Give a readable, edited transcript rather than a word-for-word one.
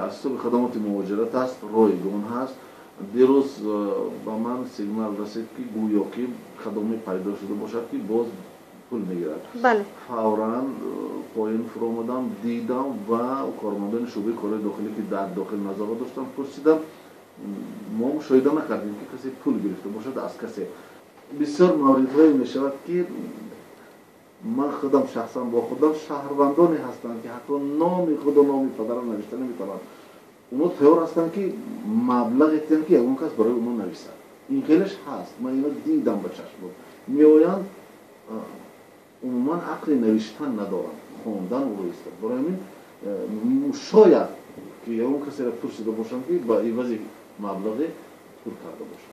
أصل خدمات موجودة هست رایگان هست دیروز با من سیگنال رسید که گویا که خدمه پیدا شده باشد که باز پول میگیرد. بله. فوراً پایین فرو آمدم دیدم و کارمندان شعبه کار داخلی که در داخل نظارت داشتم پرسیدم ما مشاهده نکردیم که کسی پول گرفته باشد از کسی. بسیار موردهایی می شود که من خودم شخصا با خودم شهروندانی هستند که حتی نام خود و نام پدرم نوشته نمیتوانند. اونا تیار هستند که مبلغی که اون کس برای اونا نویسد. این خیلیش هست. من اینا دیدم با چشم. میآیند عموما عقل نوشتن ندارند. خواندن او رو است. برای همین شاید که اون کسی را پرسیده باشند که با عوض مبلغ پول کرده باشند.